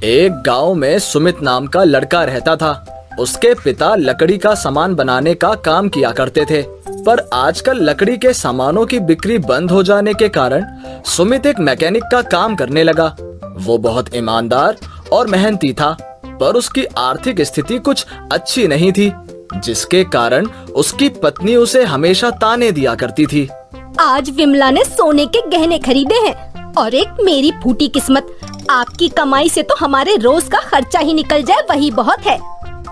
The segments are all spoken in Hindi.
एक गांव में सुमित नाम का लड़का रहता था। उसके पिता लकड़ी का सामान बनाने का काम किया करते थे, पर आजकल लकड़ी के सामानों की बिक्री बंद हो जाने के कारण सुमित एक मैकेनिक का काम करने लगा। वो बहुत ईमानदार और मेहनती था, पर उसकी आर्थिक स्थिति कुछ अच्छी नहीं थी, जिसके कारण उसकी पत्नी उसे हमेशा ताने दिया करती थी। आज विमला ने सोने के गहने खरीदे हैं और एक मेरी फूटी किस्मत। आपकी कमाई से तो हमारे रोज का खर्चा ही निकल जाए वही बहुत है।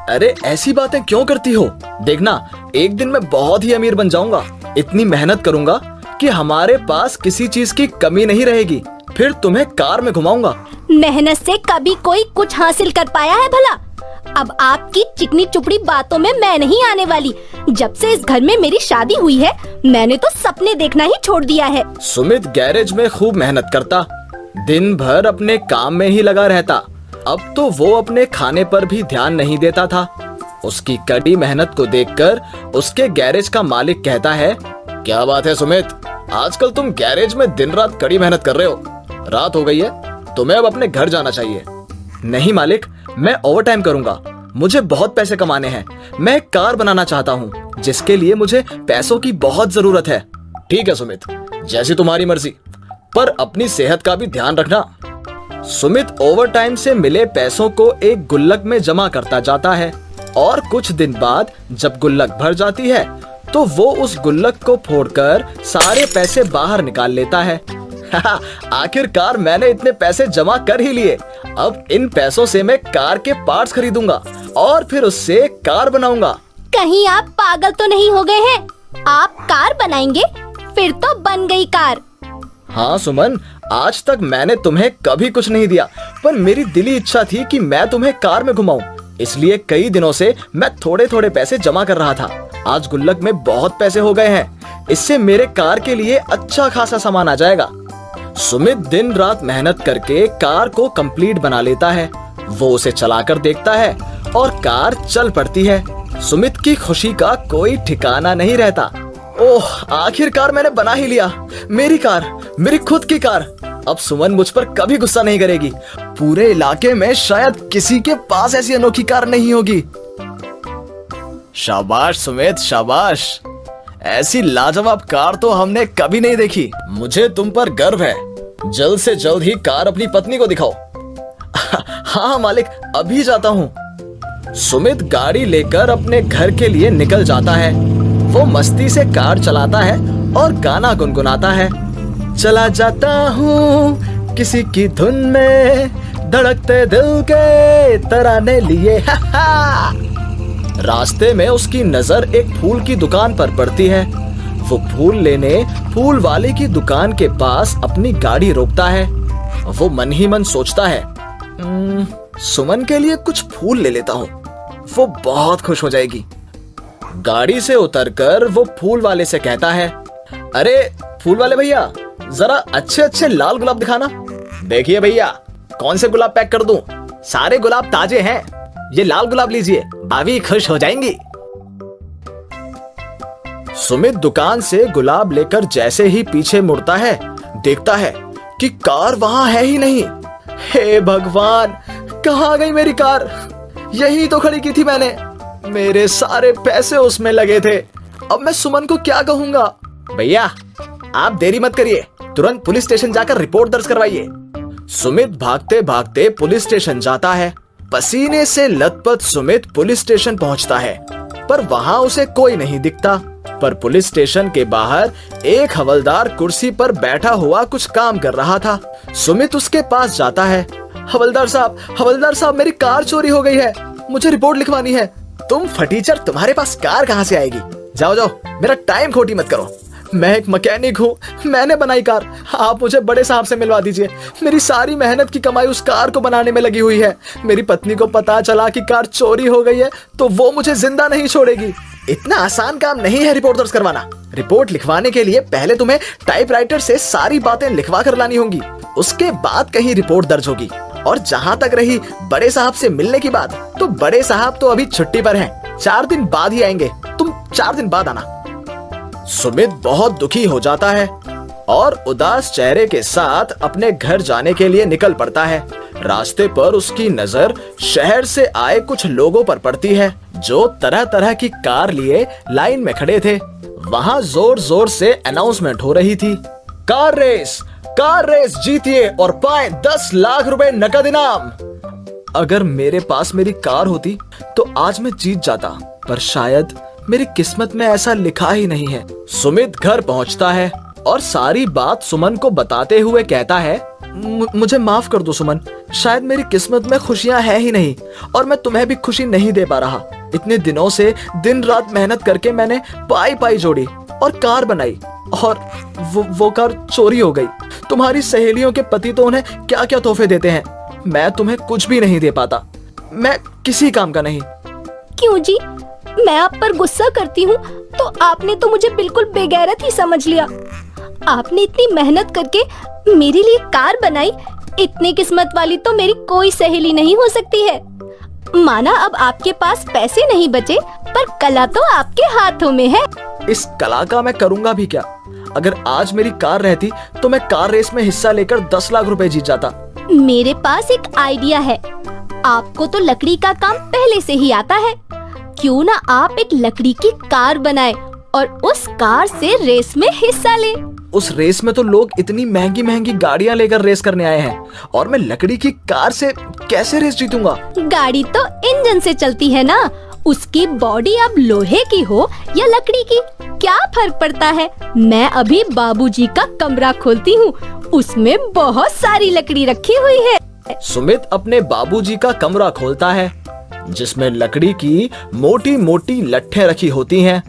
अरे ऐसी बातें क्यों करती हो? देखना, एक दिन मैं बहुत ही अमीर बन जाऊंगा। इतनी मेहनत करूंगा कि हमारे पास किसी चीज की कमी नहीं रहेगी। फिर तुम्हें कार में घुमाऊंगा। मेहनत से कभी कोई कुछ हासिल कर पाया है भला? अब आपकी चिकनी चुपड़ी बातों में मैं नहीं आने वाली। जब से इस घर में मेरी शादी हुई है, मैंने तो सपने देखना ही छोड़ दिया है। सुमित गैरेज में खूब मेहनत करता, दिन भर अपने काम में ही लगा रहता। अब तो वो अपने खाने पर भी ध्यान नहीं देता था। उसकी कड़ी मेहनत को देखकर उसके गैरेज का मालिक कहता है, क्या बात है सुमित, आजकल तुम गैरेज में दिन रात कड़ी मेहनत कर रहे हो। रात हो गई है, तुम्हें अब अपने घर जाना चाहिए। नहीं मालिक, मैं ओवर टाइम करूंगा। मुझे बहुत पैसे कमाने हैं। मैं एक कार बनाना चाहता हूँ, जिसके लिए मुझे पैसों की बहुत जरूरत है। ठीक है सुमित, जैसी तुम्हारी मर्जी, पर अपनी सेहत का भी ध्यान रखना। सुमित ओवर टाइम से मिले पैसों को एक गुल्लक में जमा करता जाता है और कुछ दिन बाद जब गुल्लक भर जाती है तो वो उस गुल्लक को फोड़कर सारे पैसे बाहर निकाल लेता है। आखिरकार मैंने इतने पैसे जमा कर ही लिए। अब इन पैसों से मैं कार के पार्ट्स खरीदूंगा और फिर उससे कार बनाऊंगा। कहीं आप पागल तो नहीं हो गए हैं? आप कार बनाएंगे? फिर तो बन गई कार। हाँ सुमन, आज तक मैंने तुम्हें कभी कुछ नहीं दिया, पर मेरी दिली इच्छा थी कि मैं तुम्हें कार में घुमाऊं। इसलिए कई दिनों से मैं थोड़े थोड़े पैसे जमा कर रहा था। आज गुल्लक में बहुत पैसे हो गए हैं। इससे मेरे कार के लिए अच्छा खासा सामान आ जाएगा। सुमित दिन रात मेहनत करके कार को कंप्लीट बना लेता है। वो उसे चलाकर देखता है और कार चल पड़ती है। सुमित की खुशी का कोई ठिकाना नहीं रहता। ओह, आखिरकार मैंने बना ही लिया। मेरी कार, मेरी खुद की कार। अब सुमन मुझ पर कभी गुस्सा नहीं करेगी। पूरे इलाके में शायद किसी के पास ऐसी अनोखी कार नहीं होगी। शाबाश सुमित, शाबाश। ऐसी लाजवाब कार तो हमने कभी नहीं देखी। मुझे तुम पर गर्व है। जल्द से जल्द ही कार अपनी पत्नी को दिखाओ। हाँ मालिक, अभी जाता हूँ। सुमित गाड़ी लेकर अपने घर के लिए निकल जाता है। वो मस्ती से कार चलाता है और गाना गुनगुनाता है। चला जाता हूँ किसी की धुन में, धड़कते दिल के तराने लिए। रास्ते में उसकी नजर एक फूल की दुकान पर पड़ती है। वो फूल लेने फूल वाले की दुकान के पास अपनी गाड़ी रोकता है। वो मन ही मन सोचता है, सुमन के लिए कुछ फूल ले लेता हूँ, वो बहुत खुश हो जाएगी। गाड़ी से उतरकर वो फूल वाले से कहता है, अरे फूल वाले भैया, जरा अच्छे अच्छे लाल गुलाब दिखाना। देखिए भैया, कौन से गुलाब पैक कर दूं? सारे गुलाब ताजे हैं। ये लाल गुलाब लीजिए, भाभी खुश हो जाएंगी। सुमित दुकान से गुलाब लेकर जैसे ही पीछे मुड़ता है, देखता है कि कार वहां है ही नहीं। हे भगवान, कहाँ गई मेरी कार? यही तो खड़ी की थी मैंने। मेरे सारे पैसे उसमें लगे थे। अब मैं सुमन को क्या कहूंगा? भैया आप देरी मत करिए, तुरंत पुलिस स्टेशन जाकर रिपोर्ट दर्ज करवाइए। सुमित भागते भागते पुलिस स्टेशन जाता है। पसीने से लथपथ सुमित पुलिस स्टेशन पहुंचता है, पर वहां उसे कोई नहीं दिखता। पर पुलिस स्टेशन के बाहर एक हवलदार कुर्सी पर बैठा हुआ कुछ काम कर रहा था। सुमित उसके पास जाता है। हवलदार साहब, मेरी कार चोरी हो गई है, मुझे रिपोर्ट लिखवानी है। तुम फटीचर, तुम्हारे पास कार कहाँ से आएगी? जाओ जाओ, मेरा टाइम खोटी मत करो। मैं एक मैकेनिक हूँ, मैंने बनाई कार। आप मुझे बड़े साहब से मिलवा दीजिए। मेरी सारी मेहनत की कमाई उस कार को बनाने में लगी हुई है। मेरी पत्नी को पता चला कि कार चोरी हो गई है तो वो मुझे जिंदा नहीं छोड़ेगी। इतना आसान काम नहीं है रिपोर्ट दर्ज करवाना। रिपोर्ट लिखवाने के लिए पहले तुम्हें टाइपराइटर से सारी बातें लिखवा कर लानी होंगी, उसके बाद कहीं रिपोर्ट दर्ज होगी। और जहाँ तक रही बड़े साहब से मिलने की बात, तो बड़े साहब तो अभी छुट्टी पर हैं, 4 दिन बाद ही आएंगे। तुम 4 दिन बाद आना। सुमित बहुत दुखी हो जाता है और उदास चेहरे के साथ अपने घर जाने के लिए निकल पड़ता है। रास्ते पर उसकी नजर शहर से आए कुछ लोगों पर पड़ती है जो तरह तरह की कार लिए लाइन में खड़े थे। वहां जोर जोर से अनाउंसमेंट हो रही थी, कार रेस जीतिए और पाएं 10 लाख रुपए नकद इनाम। अगर मेरे पास मेरी कार होती तो आज मैं जीत जाता, पर शायद मेरी किस्मत में ऐसा लिखा ही नहीं है। सुमित घर पहुंचता है और सारी बात सुमन को बताते हुए कहता है, मुझे माफ कर दो सुमन, शायद मेरी किस्मत में खुशियां है ही नहीं और मैं तुम्हें भी खुशी नहीं दे पा रहा। इतने दिनों से दिन रात मेहनत करके मैंने पाई जोड़ी और कार बनाई और वो कार चोरी हो गई। तुम्हारी सहेलियों के पति तो उन्हें क्या क्या तोहफे देते हैं, मैं तुम्हें कुछ भी नहीं दे पाता। मैं किसी काम का नहीं। क्यों जी, मैं आप पर गुस्सा करती हूँ तो आपने तो मुझे बिल्कुल बेगैरत ही समझ लिया। आपने इतनी मेहनत करके मेरे लिए कार बनाई, इतनी किस्मत वाली तो मेरी कोई सहेली नहीं हो सकती है। माना अब आपके पास पैसे नहीं बचे, पर कला तो आपके हाथों में है। इस कला का मैं करूंगा भी क्या? अगर आज मेरी कार रहती तो मैं कार रेस में हिस्सा लेकर 10 लाख रुपए जीत जाता। मेरे पास एक आइडिया है। आपको तो लकड़ी का काम पहले से ही आता है, क्यों ना आप एक लकड़ी की कार बनाए और उस कार से रेस में हिस्सा ले। उस रेस में तो लोग इतनी महंगी महंगी गाड़ियां लेकर रेस करने आए हैं और मैं लकड़ी की कार से कैसे रेस जीतूंगा? गाड़ी तो इंजन से चलती है ना, उसकी बॉडी अब लोहे की हो या लकड़ी की, क्या फर्क पड़ता है। मैं अभी बाबूजी का कमरा खोलती हूँ, उसमें बहुत सारी लकड़ी रखी हुई है। सुमित अपने बाबूजी का कमरा खोलता है जिसमें लकड़ी की मोटी मोटी लट्ठें रखी होती हैं।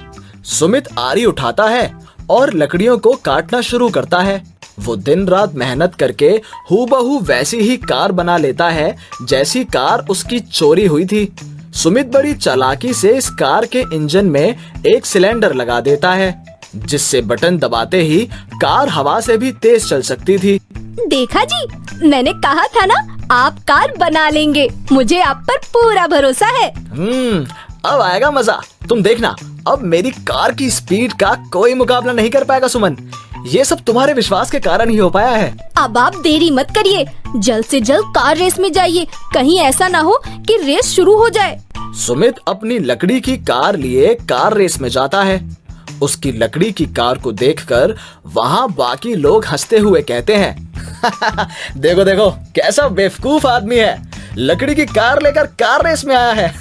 सुमित आरी उठाता है और लकड़ियों को काटना शुरू करता है। वो दिन रात मेहनत करके हूबहू वैसी ही कार बना लेता है जैसी कार उसकी चोरी हुई थी। सुमित बड़ी चालाकी से इस कार के इंजन में एक सिलेंडर लगा देता है जिससे बटन दबाते ही कार हवा से भी तेज चल सकती थी। देखा जी, मैंने कहा था ना, आप कार बना लेंगे। मुझे आप पर पूरा भरोसा है। अब आएगा मजा, तुम देखना। अब मेरी कार की स्पीड का कोई मुकाबला नहीं कर पाएगा सुमन। ये सब तुम्हारे विश्वास के कारण ही हो पाया है। अब आप देरी मत करिए, जल्द से जल्द कार रेस में जाइए, कहीं ऐसा ना हो कि रेस शुरू हो जाए। सुमित अपनी लकड़ी की कार लिए कार रेस में जाता है। उसकी लकड़ी की कार को देखकर वहाँ बाकी लोग हंसते हुए कहते हैं, देखो देखो कैसा बेवकूफ आदमी है, लकड़ी की कार लेकर कार रेस में आया है।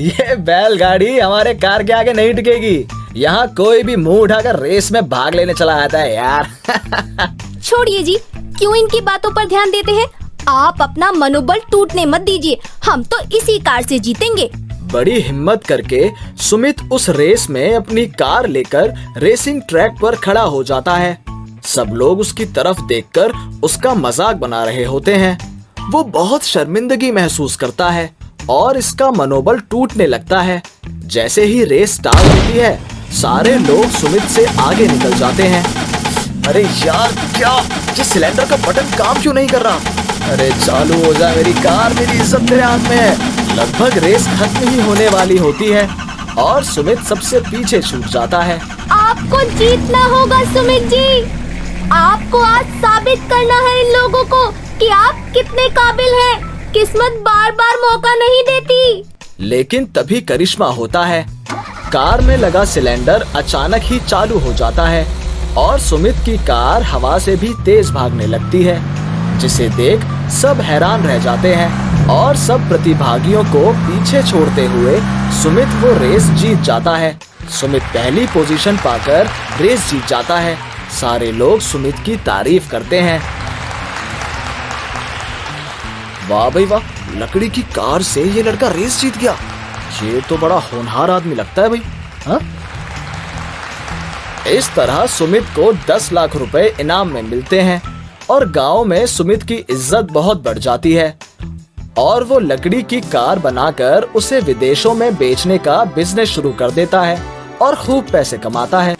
ये बैलगाड़ी हमारे कार के आगे नहीं टिकेगी। यहाँ कोई भी मुंह उठाकर रेस में भाग लेने चला आता है यार। छोड़िए जी, क्यों इनकी बातों पर ध्यान देते हैं। आप अपना मनोबल टूटने मत दीजिए, हम तो इसी कार से जीतेंगे। बड़ी हिम्मत करके सुमित उस रेस में अपनी कार लेकर रेसिंग ट्रैक पर खड़ा हो जाता है। सब लोग उसकी तरफ देखकर उसका मजाक बना रहे होते हैं। वो बहुत शर्मिंदगी महसूस करता है और इसका मनोबल टूटने लगता है। जैसे ही रेस स्टार्ट होती है, सारे लोग सुमित से आगे निकल जाते हैं। अरे यार, क्या ये सिलेंडर का बटन काम क्यों नहीं कर रहा? अरे चालू हो जा मेरी कार, मेरी इज्जत तेरे हाथ में है। लगभग रेस खत्म ही होने वाली होती है और सुमित सबसे पीछे छूट जाता है। आपको जीतना होगा सुमित जी। आपको आज साबित करना है इन लोगों को कि आप कितने काबिल हैं। किस्मत बार बार मौका नहीं देती। लेकिन तभी करिश्मा होता है। कार में लगा सिलेंडर अचानक ही चालू हो जाता है और सुमित की कार हवा से भी तेज भागने लगती है, जिसे देख सब हैरान रह जाते हैं और सब प्रतिभागियों को पीछे छोड़ते हुए सुमित वो रेस जीत जाता है। सुमित पहली पोजीशन पाकर रेस जीत जाता है। सारे लोग सुमित की तारीफ करते हैं। वाह भाई वाह, लकड़ी की कार से ये लड़का रेस जीत गया। ये तो बड़ा होनहार आदमी लगता है भाई। हाँ? इस तरह सुमित को 10 लाख रुपए इनाम में मिलते हैं और गांव में सुमित की इज्जत बहुत बढ़ जाती है और वो लकड़ी की कार बनाकर उसे विदेशों में बेचने का बिजनेस शुरू कर देता है और खूब पैसे कमाता है।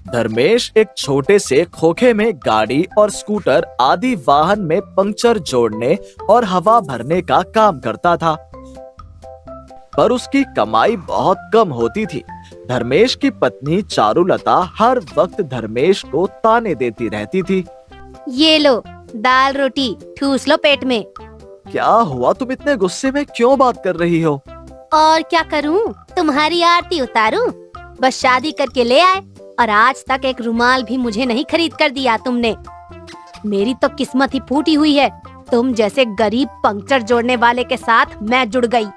धर्मेश एक छोटे से खोखे में गाड़ी और स्कूटर आदि वाहन में पंक्चर जोड़ने और हवा भरने का काम करता था, पर उसकी कमाई बहुत कम होती थी धर्मेश की पत्नी चारुलता हर वक्त धर्मेश को ताने देती रहती थी। ये लो दाल रोटी, ठूस लो पेट में। क्या हुआ, तुम इतने गुस्से में क्यों बात कर रही हो? और क्या करूं, तुम्हारी आरती उतारूं? बस शादी करके ले आए और आज तक एक रुमाल भी मुझे नहीं खरीद कर दिया तुमने। मेरी तो किस्मत ही फूटी हुई है, तुम जैसे गरीब पंक्चर जोड़ने वाले के साथ मैं जुड़ गई।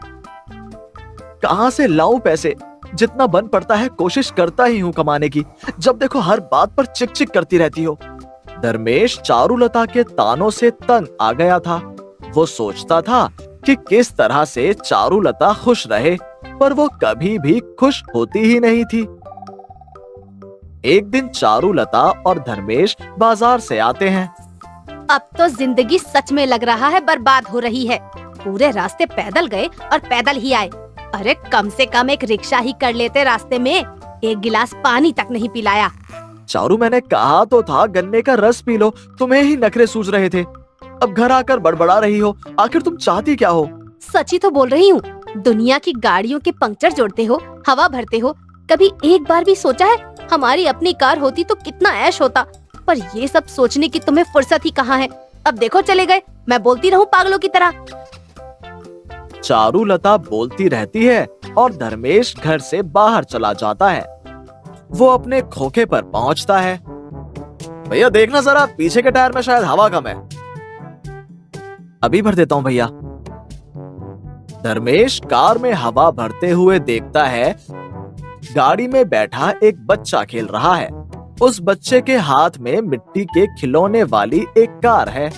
कहाँ से लाऊं पैसे? जितना बन पड़ता है कोशिश करता ही हूँ कमाने की, जब देखो हर बात पर चिक चिक करती रहती हो। धर्मेश चारुलता के तानों से तंग आ गया था। वो सोचता था कि किस तरह से चारुलता खुश रहे, पर वो कभी भी खुश होती ही नहीं थी। एक दिन चारुलता और धर्मेश बाजार से आते हैं। अब तो जिंदगी सच में लग रहा है बर्बाद हो रही है। पूरे रास्ते पैदल गए और पैदल ही आए। अरे कम से कम एक रिक्शा ही कर लेते, रास्ते में एक गिलास पानी तक नहीं पिलाया। चारू, मैंने कहा तो था गन्ने का रस पी लो, तुम्हें ही नखरे सूझ रहे थे। अब घर आकर बड़बड़ा रही हो, आखिर तुम चाहती क्या हो? सच ही तो बोल रही हूँ। दुनिया की गाड़ियों के पंक्चर जोड़ते हो, हवा भरते हो, कभी एक बार भी सोचा है हमारी अपनी कार होती तो कितना ऐश होता? पर ये सब सोचने की तुम्हें फुर्सत ही कहाँ है। अब देखो चले गए, मैं बोलती रहूं पागलों की तरह। चारुलता बोलती रहती है और धर्मेश घर से बाहर चला जाता है। वो अपने खोखे पर पहुंचता है। भैया देखना जरा, पीछे के टायर में शायद हवा कम है। अभी भर देता हूं भैया। धर्मेश कार में हवा भरते हुए देखता है गाड़ी में बैठा एक बच्चा खेल रहा है। उस बच्चे के हाथ में मिट्टी के खिलौने वाली एक कार है।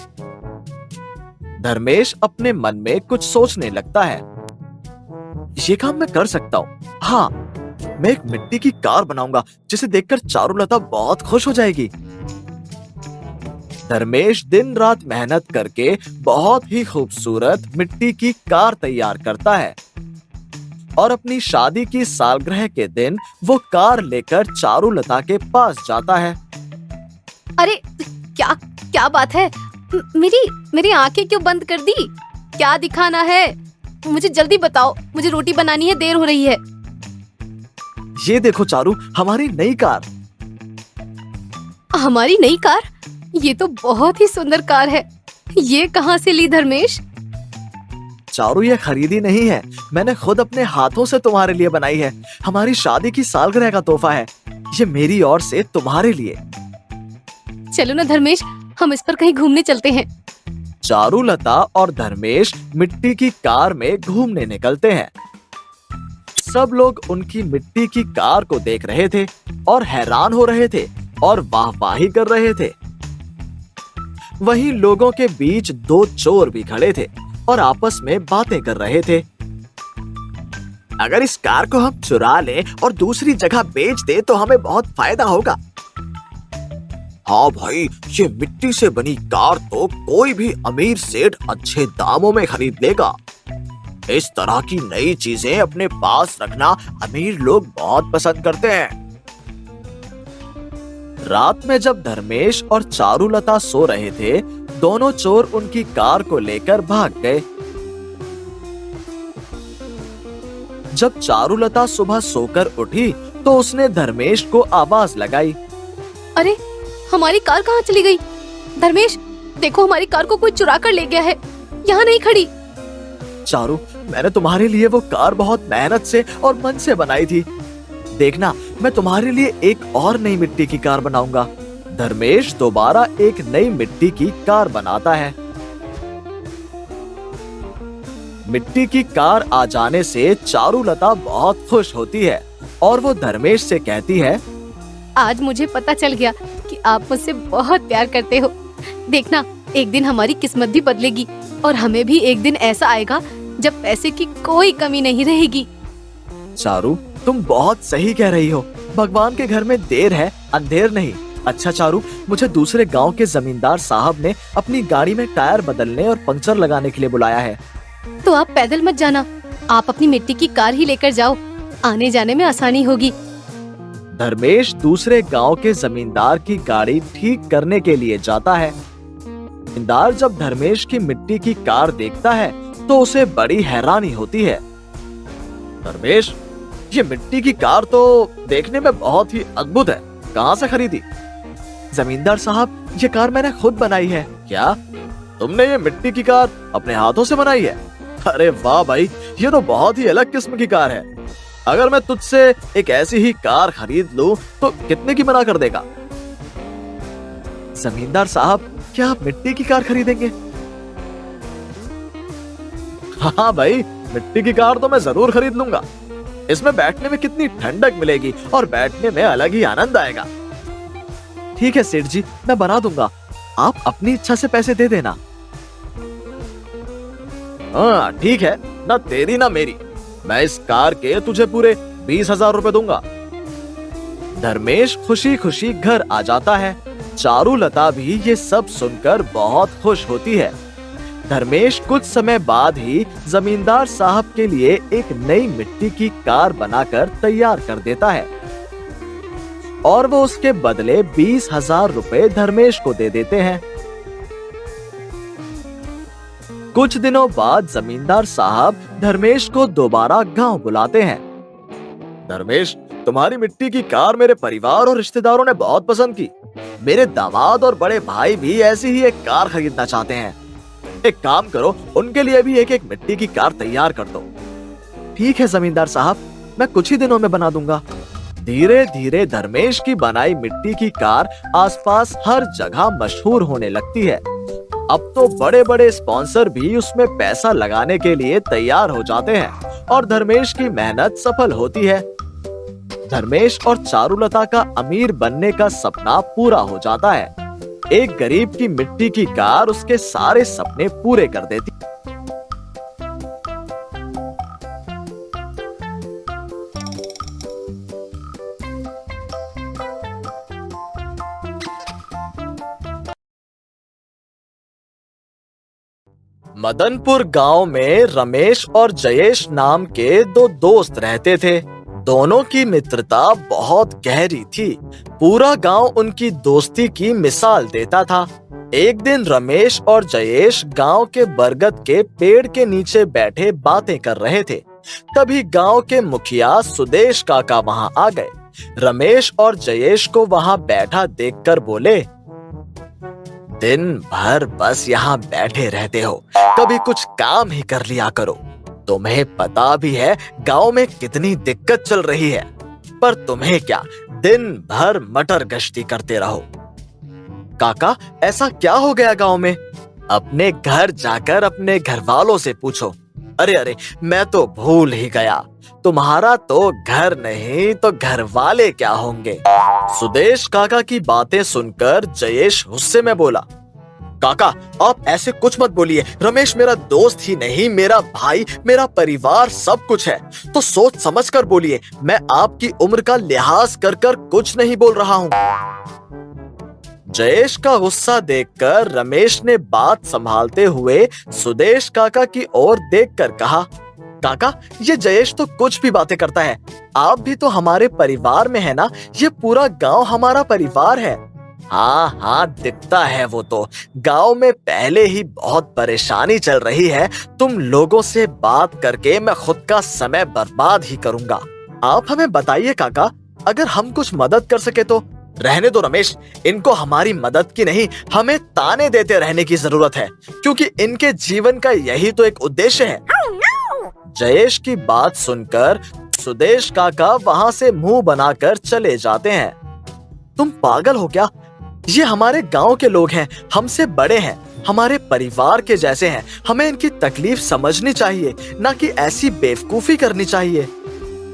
धर्मेश अपने मन में कुछ सोचने लगता है। ये काम मैं कर सकता हूँ। हाँ, मैं एक मिट्टी की कार बनाऊंगा जिसे देखकर चारुलता बहुत खुश हो जाएगी। धर्मेश दिन रात मेहनत करके बहुत ही खूबसूरत मिट्टी की कार तैयार करता है और अपनी शादी की सालगिरह के दिन वो कार लेकर चारुलता के पास जाता है। अरे क्या क्या बात है? मेरी आंखें क्यों बंद कर दी? क्या दिखाना है? मुझे जल्दी बताओ, मुझे रोटी बनानी है, देर हो रही है। ये देखो चारू, हमारी नई कार। हमारी नई कार? ये तो बहुत ही सुंदर कार है। ये कहाँ से ली धर्मेश? चारू, ये खरीदी नहीं है, मैंने खुद अपने हाथों से तुम्हारे लिए बनाई है। हमारी शादी की सालगिरह का तोहफा है। ये मेरी ओर से तुम्हारे लिए। चलो ना धर्मेश, हम इस पर कहीं घूमने चलते हैं। चारुलता और धर्मेश मिट्टी की कार में घूमने निकलते हैं। सब लोग उनकी मिट्टी की कार को देख रहे थे और हैरान हो रहे थे और वाहवाही कर रहे थे। वहीं लोगों के बीच दो चोर भी खड़े थे और आपस में बातें कर रहे थे। अगर इस कार को हम चुरा लें और दूसरी जगह बेच दें तो हमें बहुत फायदा होगा। हाँ भाई, ये मिट्टी से बनी कार तो कोई भी अमीर सेठ अच्छे दामों में खरीद लेगा। इस तरह की नई चीजें अपने पास रखना अमीर लोग बहुत पसंद करते हैं। रात में जब धर्मेश और चारुलता सो रहे थे, दोनों चोर उनकी कार को लेकर भाग गए। जब चारुलता सुबह सोकर उठी तो उसने धर्मेश को आवाज लगाई। अरे हमारी कार कहाँ चली गई? धर्मेश देखो, हमारी कार को कोई चुरा कर ले गया है, यहाँ नहीं खड़ी। चारू, मैंने तुम्हारे लिए वो कार बहुत मेहनत से और मन से बनाई थी। देखना, मैं तुम्हारे लिए एक और नई मिट्टी की कार बनाऊंगा। धर्मेश दोबारा एक नई मिट्टी की कार बनाता है। मिट्टी की कार आ जाने से चारुलता बहुत खुश होती है और वो धर्मेश से कहती है, आज मुझे पता चल गया कि आप मुझसे बहुत प्यार करते हो। देखना, एक दिन हमारी किस्मत भी बदलेगी और हमें भी एक दिन ऐसा आएगा जब पैसे की कोई कमी नहीं रहेगी। चारू, तुम बहुत सही कह रही हो। भगवान के घर में देर है, अंधेर नहीं। अच्छा चारू, मुझे दूसरे गांव के जमींदार साहब ने अपनी गाड़ी में टायर बदलने और पंक्चर लगाने के लिए बुलाया है। तो आप पैदल मत जाना, आप अपनी मिट्टी की कार ही लेकर जाओ, आने जाने में आसानी होगी। धर्मेश दूसरे गांव के जमींदार की गाड़ी ठीक करने के लिए जाता है। जमींदार जब धर्मेश की मिट्टी की कार देखता है तो उसे बड़ी हैरानी होती है। धर्मेश, ये मिट्टी की कार तो देखने में बहुत ही अद्भुत है, कहाँ से खरीदी? जमींदार साहब, ये कार मैंने खुद बनाई है। क्या तुमने ये मिट्टी की कार अपने हाथों से बनाई है? अरे वाह भाई, ये तो बहुत ही अलग किस्म की कार है। अगर मैं तुझसे एक ऐसी ही कार खरीद लूं तो कितने की मना कर देगा? जमींदार साहब, क्या आप मिट्टी की कार खरीदेंगे? हाँ भाई, मिट्टी की कार तो मैं जरूर खरीद लूंगा। इसमें बैठने में कितनी ठंडक मिलेगी और बैठने में अलग ही आनंद आएगा। ठीक है सेठ जी, मैं बना दूंगा, आप अपनी इच्छा से पैसे दे देना। हाँ ठीक है, ना तेरी ना मेरी, मैं इस कार के तुझे पूरे 20,000 रुपए दूंगा। धर्मेश खुशी खुशी घर आ जाता है। चारुलता भी ये सब सुनकर बहुत खुश होती है। धर्मेश कुछ समय बाद ही जमींदार साहब के लिए एक नई मिट्टी की कार बनाकर तैयार कर देता है और वो उसके बदले 20,000 रुपए धर्मेश को दे देते हैं। कुछ दिनों बाद जमींदार साहब धर्मेश को दोबारा गांव बुलाते हैं। धर्मेश, तुम्हारी मिट्टी की कार मेरे परिवार और रिश्तेदारों ने बहुत पसंद की। मेरे दामाद और बड़े भाई भी ऐसी ही एक कार खरीदना चाहते हैं। एक काम करो, उनके लिए भी एक मिट्टी की कार तैयार कर दो। ठीक है जमींदार साहब, मैं कुछ ही दिनों में बना दूंगा। धीरे धीरे धर्मेश की बनाई मिट्टी की कार आसपास हर जगह मशहूर होने लगती है। अब तो बड़े बड़े स्पॉन्सर भी उसमें पैसा लगाने के लिए तैयार हो जाते हैं और धर्मेश की मेहनत सफल होती है। धर्मेश और चारुलता का अमीर बनने का सपना पूरा हो जाता है। एक गरीब की मिट्टी की कार उसके सारे सपने पूरे कर देती। मदनपुर गांव में रमेश और जयेश नाम के दो दोस्त रहते थे। दोनों की मित्रता बहुत गहरी थी। पूरा गांव उनकी दोस्ती की मिसाल देता था। एक दिन रमेश और जयेश गांव के बरगद के पेड़ के नीचे बैठे बातें कर रहे थे। तभी गांव के मुखिया सुदेश काका वहां आ गए। रमेश और जयेश को वहां बैठा देखकर बोले, दिन भर बस यहाँ बैठे रहते हो, कभी कुछ काम ही कर लिया करो। तुम्हें पता भी है गांव में कितनी दिक्कत चल रही है, पर तुम्हें क्या, दिन भर मटर गश्ती करते रहो। काका, ऐसा क्या हो गया गांव में? अपने घर जाकर अपने घर वालों से पूछो। अरे अरे, मैं तो भूल ही गया, तुम्हारा तो घर नहीं तो घर वाले क्या होंगे। सुदेश काका की बातें सुनकर जयेश गुस्से में बोला, काका आप ऐसे कुछ मत बोलिए। रमेश मेरा दोस्त ही नहीं, मेरा भाई, मेरा परिवार सब कुछ है, तो सोच समझ कर बोलिए। मैं आपकी उम्र का लिहाज कर कर कुछ नहीं बोल रहा हूँ। जयेश का गुस्सा देखकर रमेश ने बात संभालते हुए सुदेश काका की ओर देखकर कहा, काका ये जयेश तो कुछ भी बातें करता है, आप भी तो हमारे परिवार में है ना, ये पूरा गांव हमारा परिवार है। हाँ हाँ दिखता है, वो तो गांव में पहले ही बहुत परेशानी चल रही है, तुम लोगों से बात करके मैं खुद का समय बर्बाद ही करूंगा। आप हमें बताइए काका, अगर हम कुछ मदद कर सके तो। रहने दो रमेश, इनको हमारी मदद की नहीं, हमें ताने देते रहने की जरूरत है, क्योंकि इनके जीवन का यही तो एक उद्देश्य है। जयेश की बात सुनकर सुदेश काका वहां से मुंह बनाकर चले जाते हैं। तुम पागल हो क्या? ये हमारे गांव के लोग हैं, हमसे बड़े हैं, हमारे परिवार के जैसे हैं, हमें इनकी तकलीफ समझनी चाहिए, ना कि ऐसी बेवकूफी करनी चाहिए।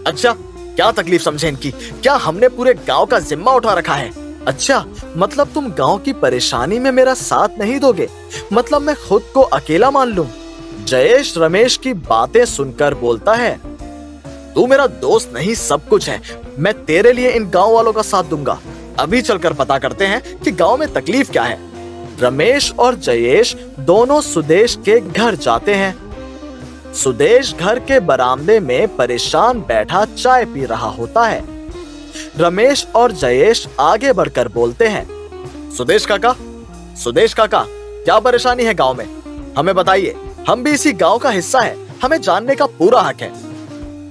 अच्छा, क्या तकलीफ समझे इनकी? क्या हमने पूरे गांव का जिम्मा उठा रखा है? अच्छा, मतलब तुम गांव की परेशानी में मेरा साथ नहीं दोगे? मतलब मैं खुद को अकेला मान लूं? जयेश रमेश की बातें सुनकर बोलता है, तू मेरा दोस्त नहीं सब कुछ है, मैं तेरे लिए इन गांव वालों का साथ दूंगा। अभी चलकर पता करते हैं कि गांव में तकलीफ क्या है। रमेश और जयेश दोनों सुदेश के घर जाते हैं। सुदेश घर के बरामदे में परेशान बैठा चाय पी रहा होता है। रमेश और जयेश आगे बढ़कर बोलते हैं, सुदेश काका, क्या परेशानी है गांव में? हमें बताइए, हम भी इसी गांव का हिस्सा है, हमें जानने का पूरा हक है।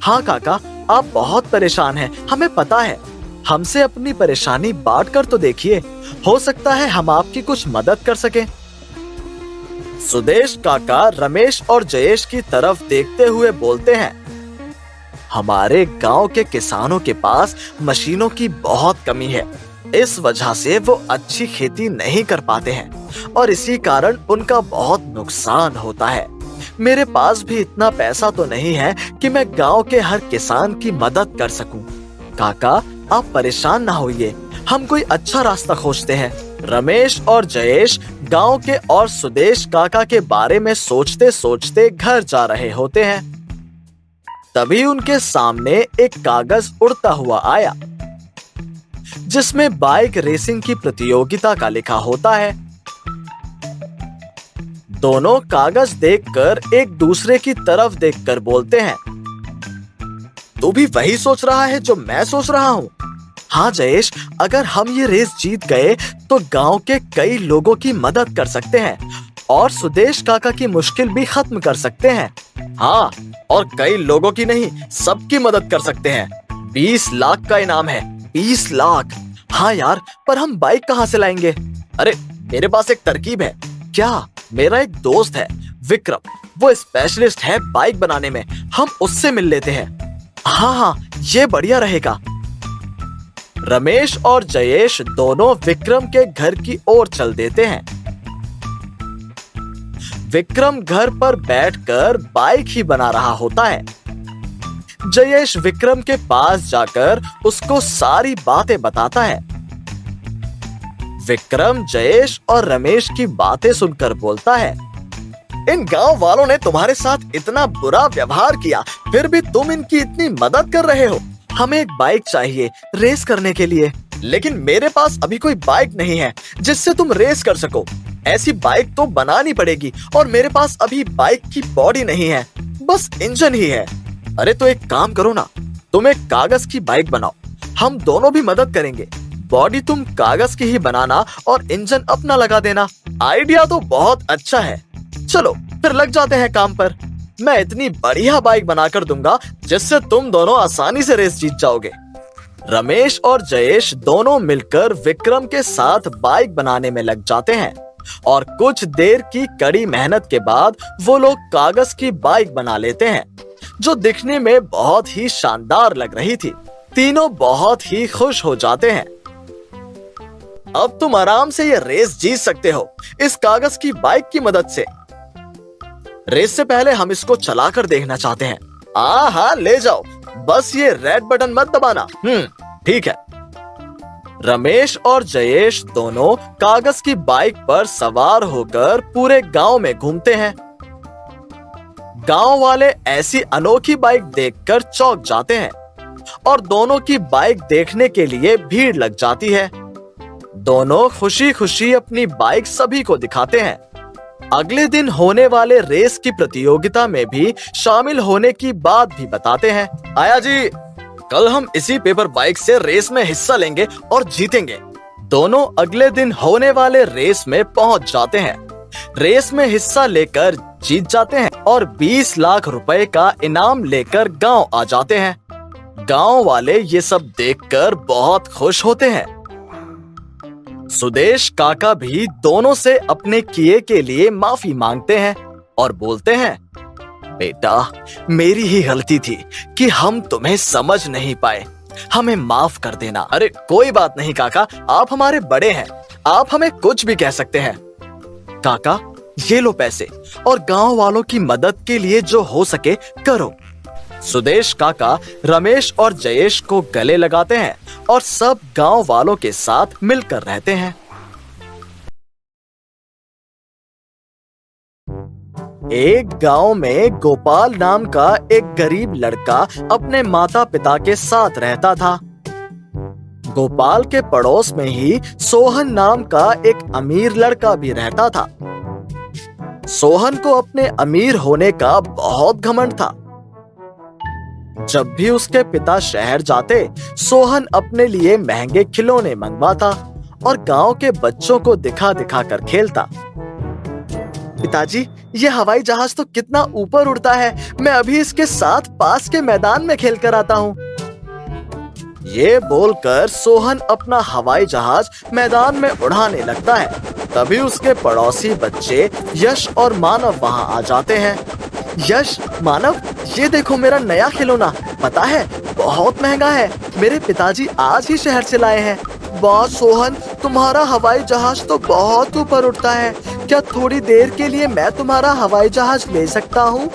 हाँ काका, आप बहुत परेशान हैं, हमें पता है। हमसे अपनी परेशानी बांट कर तो देखिए, हो सकता है हम आपकी कुछ मदद कर सकें। सुदेश काका रमेश और जयेश की तरफ देखते हुए बोलते हैं, हमारे गांव के किसानों के पास मशीनों की बहुत कमी है। इस वजह से वो अच्छी खेती नहीं कर पाते हैं और इसी कारण उनका बहुत नुकसान होता है। मेरे पास भी इतना पैसा तो नहीं है कि मैं गांव के हर किसान की मदद कर सकूं। काका, आप परेशान ना होइए, हम कोई अच्छा रास्ता खोजते हैं। रमेश और जयेश गांव के और सुदेश काका के बारे में सोचते सोचते घर जा रहे होते हैं। तभी उनके सामने एक कागज उड़ता हुआ आया, जिसमें बाइक रेसिंग की प्रतियोगिता का लिखा होता है। दोनों कागज देखकर एक दूसरे की तरफ देखकर बोलते हैं, तू भी वही सोच रहा है जो मैं सोच रहा हूँ? हाँ जयेश, अगर हम ये रेस जीत गए तो गांव के कई लोगों की मदद कर सकते हैं और सुदेश काका की मुश्किल भी खत्म कर सकते हैं। हाँ, और कई लोगों की नहीं, सबकी मदद कर सकते हैं। 20 लाख का इनाम है। 20 लाख? हाँ यार, पर हम बाइक कहाँ से लाएंगे? अरे मेरे पास एक तरकीब है। क्या? मेरा एक दोस्त है विक्रम, वो स्पेशलिस्ट है बाइक बनाने में, हम उससे मिल लेते हैं। हाँ, ये बढ़िया रहेगा। रमेश और जयेश दोनों विक्रम के घर की ओर चल देते हैं। विक्रम घर पर बैठकर बाइक ही बना रहा होता है। जयेश विक्रम के पास जाकर उसको सारी बातें बताता है। विक्रम जयेश और रमेश की बातें सुनकर बोलता है, इन गांव वालों ने तुम्हारे साथ इतना बुरा व्यवहार किया, फिर भी तुम इनकी इतनी मदद कर रहे हो। हमें एक बाइक चाहिए रेस करने के लिए, लेकिन मेरे पास अभी कोई बाइक नहीं है जिससे तुम रेस कर सको। ऐसी बाइक तो बनानी पड़ेगी और मेरे पास अभी बाइक की बॉडी नहीं है, बस इंजन ही है। अरे तो एक काम करो ना, तुम एक कागज की बाइक बनाओ, हम दोनों भी मदद करेंगे। बॉडी तुम कागज की ही बनाना और इंजन अपना लगा देना। आइडिया तो बहुत अच्छा है। चलो फिर लग जाते हैं काम पर। मैं इतनी बढ़िया बाइक बनाकर दूंगा जिससे तुम दोनों आसानी से रेस जीत जाओगे। रमेश और जयेश दोनों मिलकर विक्रम के साथ बाइक बनाने में लग जाते हैं और कुछ देर की कड़ी मेहनत के बाद वो लोग कागज की बाइक बना लेते हैं, जो दिखने में बहुत ही शानदार लग रही थी। तीनों बहुत ही खुश हो जाते हैं। अब तुम आराम से ये रेस जीत सकते हो इस कागज की बाइक की मदद से। रेस से पहले हम इसको चलाकर देखना चाहते हैं। हाँ, ले जाओ, बस ये रेड बटन मत दबाना। ठीक है। रमेश और जयेश दोनों कागज की बाइक पर सवार होकर पूरे गांव में घूमते हैं। गांव वाले ऐसी अनोखी बाइक देखकर चौंक जाते हैं और दोनों की बाइक देखने के लिए भीड़ लग जाती है। दोनों खुशी खुशी अपनी बाइक सभी को दिखाते हैं। अगले दिन होने वाले रेस की प्रतियोगिता में भी शामिल होने की बात भी बताते हैं। आया जी, कल हम इसी पेपर बाइक से रेस में हिस्सा लेंगे और जीतेंगे। दोनों अगले दिन होने वाले रेस में पहुंच जाते हैं। रेस में हिस्सा लेकर जीत जाते हैं और 20 लाख रुपए का इनाम लेकर गांव आ जाते हैं। गांव वाले ये सब देखकर बहुत खुश होते हैं। सुदेश काका भी दोनों से अपने किए के लिए माफी मांगते हैं और बोलते हैं, बेटा, मेरी ही गलती थी कि हम तुम्हें समझ नहीं पाए, हमें माफ कर देना। अरे कोई बात नहीं काका, आप हमारे बड़े हैं, आप हमें कुछ भी कह सकते हैं। काका, ये लो पैसे और गांव वालों की मदद के लिए जो हो सके करो। सुदेश काका रमेश और जयेश को गले लगाते हैं और सब गांव वालों के साथ मिलकर रहते हैं। एक गांव में गोपाल नाम का एक गरीब लड़का अपने माता पिता के साथ रहता था। गोपाल के पड़ोस में ही सोहन नाम का एक अमीर लड़का भी रहता था। सोहन को अपने अमीर होने का बहुत घमंड था। जब भी उसके पिता शहर जाते, सोहन अपने लिए महंगे खिलौने मंगवाता और गांव के बच्चों को दिखा दिखा कर खेलता। पिताजी, ये हवाई जहाज तो कितना ऊपर उड़ता है। मैं अभी इसके साथ पास के मैदान में खेल कर आता हूँ। ये बोलकर सोहन अपना हवाई जहाज मैदान में उड़ाने लगता है। तभी उसके पड़ोसी बच्चे यश और मानव वहाँ आ जाते हैं। यश, मानव, ये देखो मेरा नया खिलौना। पता है, बहुत महंगा है। मेरे पिताजी आज ही शहर से लाए हैं। वाह सोहन, तुम्हारा हवाई जहाज तो बहुत ऊपर उड़ता है। क्या थोड़ी देर के लिए मैं तुम्हारा हवाई जहाज ले सकता हूँ?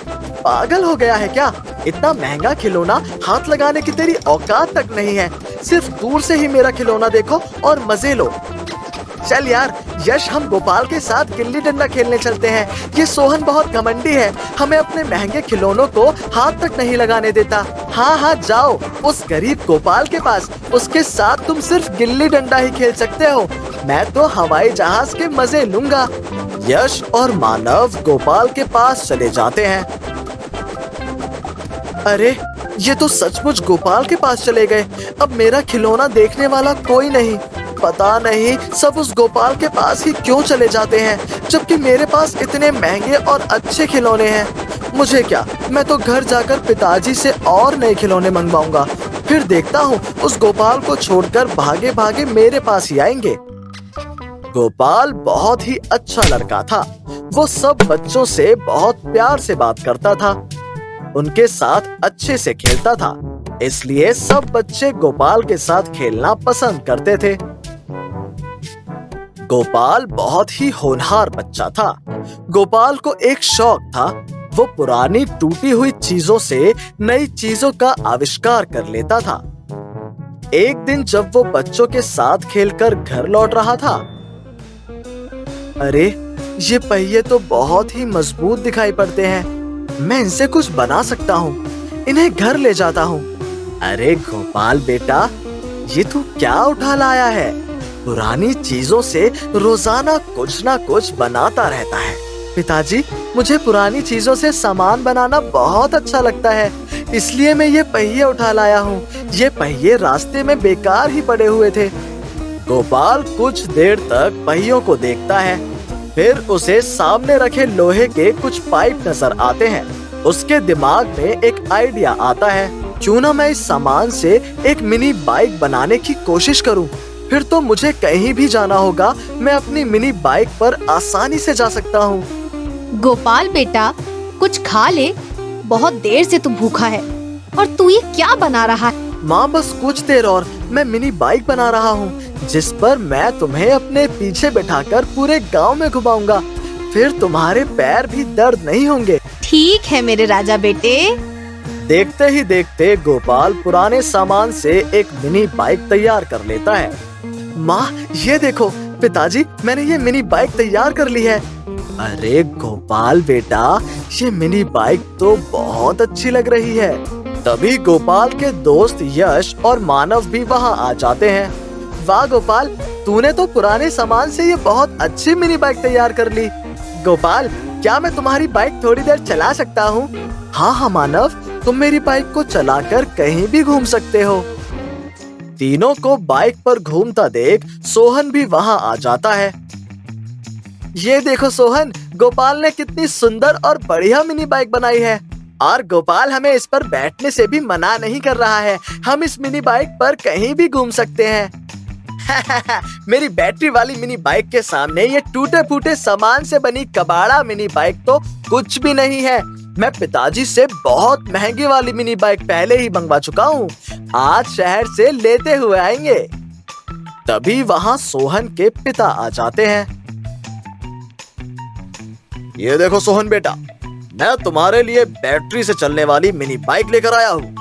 पागल हो गया है क्या? इतना महंगा खिलौना हाथ लगाने की तेरी औकात तक नहीं है। सिर्फ दूर से ही मेरा खिलौना देखो और मजे लो। चल यार यश, हम गोपाल के साथ गिल्ली डंडा खेलने चलते हैं। ये सोहन बहुत घमंडी है, हमें अपने महंगे खिलौनों को हाथ तक नहीं लगाने देता। हाँ हाँ, जाओ उस गरीब गोपाल के पास, उसके साथ तुम सिर्फ गिल्ली डंडा ही खेल सकते हो। मैं तो हवाई जहाज के मजे लूंगा। यश और मानव गोपाल के पास चले जाते हैं। अरे, ये तो सचमुच गोपाल के पास चले गए। अब मेरा खिलौना देखने वाला कोई नहीं। पता नहीं सब उस गोपाल के पास ही क्यों चले जाते हैं, जबकि मेरे पास इतने महंगे और अच्छे खिलौने हैं। मुझे क्या, मैं तो घर जाकर पिताजी से और नए खिलौने मंगवाऊंगा। फिर देखता हूँ उस गोपाल को छोड़कर भागे भागे मेरे पास ही आएंगे। गोपाल बहुत ही अच्छा लड़का था। वो सब बच्चों से बहुत प्यार से बात करता था, उनके साथ अच्छे से खेलता था। इसलिए सब बच्चे गोपाल के साथ खेलना पसंद करते थे। गोपाल बहुत ही होनहार बच्चा था। गोपाल को एक शौक था, वो पुरानी टूटी हुई चीजों से नई चीजों का आविष्कार कर लेता था। एक दिन जब वो बच्चों के साथ खेलकर घर लौट रहा था, अरे, ये पहिए तो बहुत ही मजबूत दिखाई पड़ते हैं। मैं इनसे कुछ बना सकता हूँ। इन्हें घर ले जाता हूँ। अरे गोपाल बेटा, ये तू क्या उठा लाया है? पुरानी चीजों से रोजाना कुछ ना कुछ बनाता रहता है। पिताजी, मुझे पुरानी चीजों से सामान बनाना बहुत अच्छा लगता है, इसलिए मैं ये पहिए उठा लाया हूँ। ये पहिए रास्ते में बेकार ही पड़े हुए थे। गोपाल कुछ देर तक पहियों को देखता है, फिर उसे सामने रखे लोहे के कुछ पाइप नजर आते हैं। उसके दिमाग में एक आइडिया आता है, क्यों ना मैं इस सामान से एक मिनी बाइक बनाने की कोशिश करूं। फिर तो मुझे कहीं भी जाना होगा, मैं अपनी मिनी बाइक पर आसानी से जा सकता हूँ। गोपाल बेटा, कुछ खा ले, बहुत देर से तू भूखा है। और तू ये क्या बना रहा है? माँ, बस कुछ देर और, मैं मिनी बाइक बना रहा हूँ, जिस पर मैं तुम्हें अपने पीछे बैठाकर पूरे गांव में घुमाऊंगा। फिर तुम्हारे पैर भी दर्द नहीं होंगे। ठीक है मेरे राजा बेटे। देखते ही देखते गोपाल पुराने सामान से एक मिनी बाइक तैयार कर लेता है। माँ, ये देखो पिताजी, मैंने ये मिनी बाइक तैयार कर ली है। अरे गोपाल बेटा, ये मिनी बाइक तो बहुत अच्छी लग रही है। तभी गोपाल के दोस्त यश और मानव भी वहाँ आ जाते हैं। वाह गोपाल, तूने तो पुराने सामान से ये बहुत अच्छी मिनी बाइक तैयार कर ली। गोपाल, क्या मैं तुम्हारी बाइक थोड़ी देर चला सकता हूँ? हाँ हाँ मानव, तुम मेरी बाइक को चलाकर कहीं भी घूम सकते हो। तीनों को बाइक पर घूमता देख सोहन भी वहाँ आ जाता है। ये देखो सोहन, गोपाल ने कितनी सुंदर और बढ़िया मिनी बाइक बनाई है। और गोपाल हमें इस पर बैठने से भी मना नहीं कर रहा है। हम इस मिनी बाइक पर कहीं भी घूम सकते हैं। मेरी बैटरी वाली मिनी बाइक के सामने ये टूटे फूटे सामान से बनी कबाड़ा मिनी बाइक तो कुछ भी नहीं है। मैं पिताजी से बहुत महंगी वाली मिनी बाइक पहले ही मंगवा चुका हूँ, आज शहर से लेते हुए आएंगे। तभी वहाँ सोहन के पिता आ जाते हैं। ये देखो सोहन बेटा, मैं तुम्हारे लिए बैटरी से चलने वाली मिनी बाइक लेकर आया हूँ।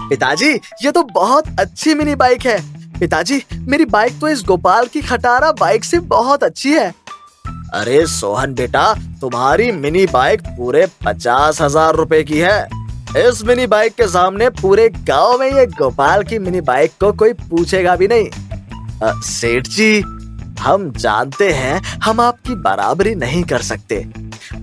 पिताजी, ये तो बहुत अच्छी मिनी बाइक है। पिताजी, मेरी बाइक तो इस गोपाल की खटारा बाइक से बहुत अच्छी है। अरे सोहन बेटा, तुम्हारी मिनी बाइक पूरे 50,000 रुपए की है। इस मिनी बाइक के सामने पूरे गांव में ये गोपाल की मिनी बाइक को कोई पूछेगा भी नहीं। सेठ जी, हम जानते हैं हम आपकी बराबरी नहीं कर सकते।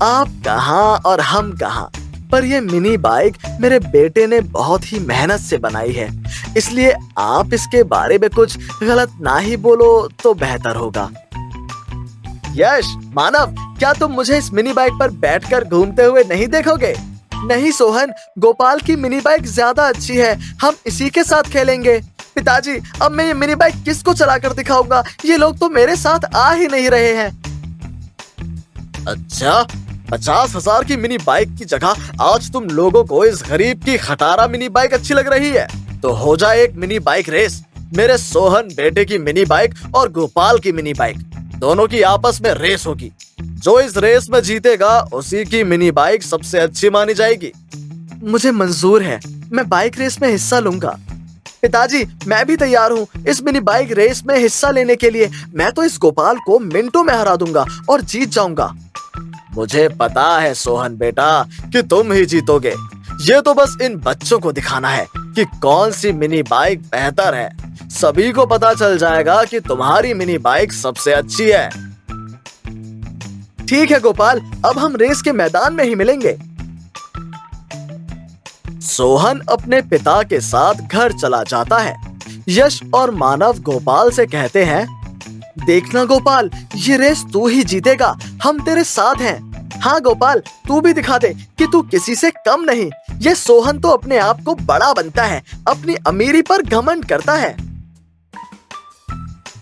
आप कहाँ और हम कहाँ, पर ये मिनी बाइक मेरे बेटे ने बहुत ही मेहनत से बनाई है, इसलिए आप इसके बारे में कुछ गलत ना ही बोलो तो बेहतर होगा। यश, मानव, क्या तुम मुझे इस मिनी बाइक पर बैठकर घूमते हुए नहीं देखोगे? नहीं सोहन, गोपाल की मिनी बाइक ज्यादा अच्छी है, हम इसी के साथ खेलेंगे। पिताजी, अब मैं ये मिनी बाइक किसको चलाकर दिखाऊंगा? ये लोग तो मेरे साथ आ ही नहीं रहे हैं। अच्छा, 50,000 की मिनी बाइक की जगह आज तुम लोगों को इस गरीब की खटारा मिनी बाइक अच्छी लग रही है, तो हो जाए एक मिनी बाइक रेस। मेरे सोहन बेटे की मिनी बाइक और गोपाल की मिनी बाइक, दोनों की आपस में रेस होगी। जो इस रेस में जीतेगा उसी की मिनी बाइक सबसे अच्छी मानी जाएगी। मुझे मंजूर है, मैं बाइक रेस में हिस्सा लूंगा। पिताजी, मैं भी तैयार हूँ इस मिनी बाइक रेस में हिस्सा लेने के लिए। मैं तो इस गोपाल को मिनटों में हरा दूंगा और जीत जाऊंगा। मुझे पता है सोहन बेटा कि तुम ही जीतोगे। ये तो बस इन बच्चों को दिखाना है कि कौन सी मिनी बाइक बेहतर है। सभी को पता चल जाएगा कि तुम्हारी मिनी बाइक सबसे अच्छी है। ठीक है गोपाल, अब हम रेस के मैदान में ही मिलेंगे। सोहन अपने पिता के साथ घर चला जाता है। यश और मानव गोपाल से कहते हैं, देखना गोपाल, ये रेस तू ही जीतेगा, हम तेरे साथ हैं। हाँ गोपाल, तू भी दिखा दे कि तू किसी से कम नहीं। ये सोहन तो अपने आप को बड़ा बनता है, अपनी अमीरी पर घमंड करता है।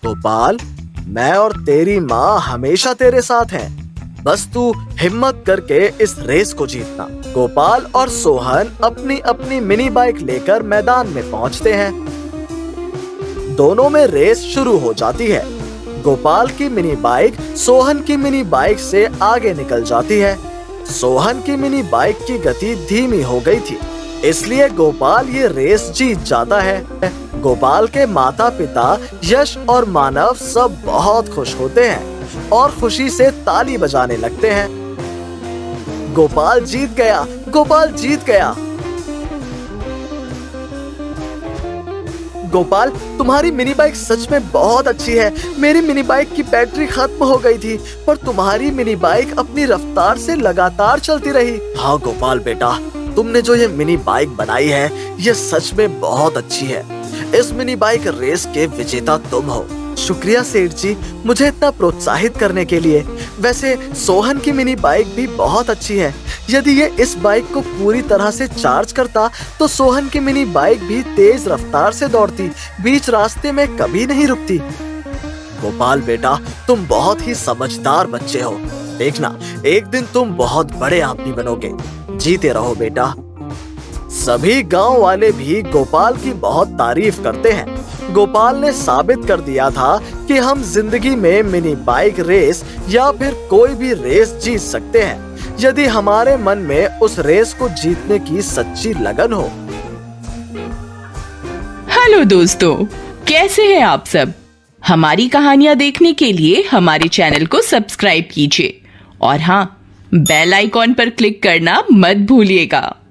गोपाल, मैं और तेरी माँ हमेशा तेरे साथ हैं, बस तू हिम्मत करके इस रेस को जीतना। गोपाल और सोहन अपनी अपनी मिनी बाइक लेकर मैदान में पहुंचते हैं। दोनों में रेस शुरू हो जाती है। गोपाल की मिनी बाइक सोहन की मिनी बाइक से आगे निकल जाती है। सोहन की मिनी बाइक की गति धीमी हो गई थी, इसलिए गोपाल ये रेस जीत जाता है। गोपाल के माता पिता यश और मानव सब बहुत खुश होते हैं और खुशी से ताली बजाने लगते हैं। गोपाल जीत गया, गोपाल जीत गया। गोपाल, तुम्हारी मिनी बाइक सच में बहुत अच्छी है। मेरी मिनी बाइक की बैटरी खत्म हो गई थी, पर तुम्हारी मिनी बाइक अपनी रफ्तार से लगातार चलती रही। हाँ गोपाल बेटा, तुमने जो ये मिनी बाइक बनाई है, ये सच में बहुत अच्छी है। इस मिनी बाइक रेस के विजेता तुम हो। शुक्रिया सेठ जी, मुझे इतना प्रोत्साहित करने के लिए। वैसे सोहन की मिनी बाइक भी बहुत अच्छी है। यदि ये इस बाइक को पूरी तरह से चार्ज करता तो सोहन की मिनी बाइक भी तेज रफ्तार से दौड़ती, बीच रास्ते में कभी नहीं रुकती। गोपाल बेटा, तुम बहुत ही समझदार बच्चे हो। देखना, एक दिन तुम बहुत बड़े आदमी बनोगे। जीते रहो बेटा। सभी गांव वाले भी गोपाल की बहुत तारीफ करते हैं। गोपाल ने साबित कर दिया था कि हम जिंदगी में मिनी बाइक रेस या फिर कोई भी रेस जीत सकते हैं, यदि हमारे मन में उस रेस को जीतने की सच्ची लगन हो। हेलो दोस्तों, कैसे हैं आप सब? हमारी कहानियां देखने के लिए हमारे चैनल को सब्सक्राइब कीजिए और हाँ, बेल आइकॉन पर क्लिक करना मत भूलिएगा।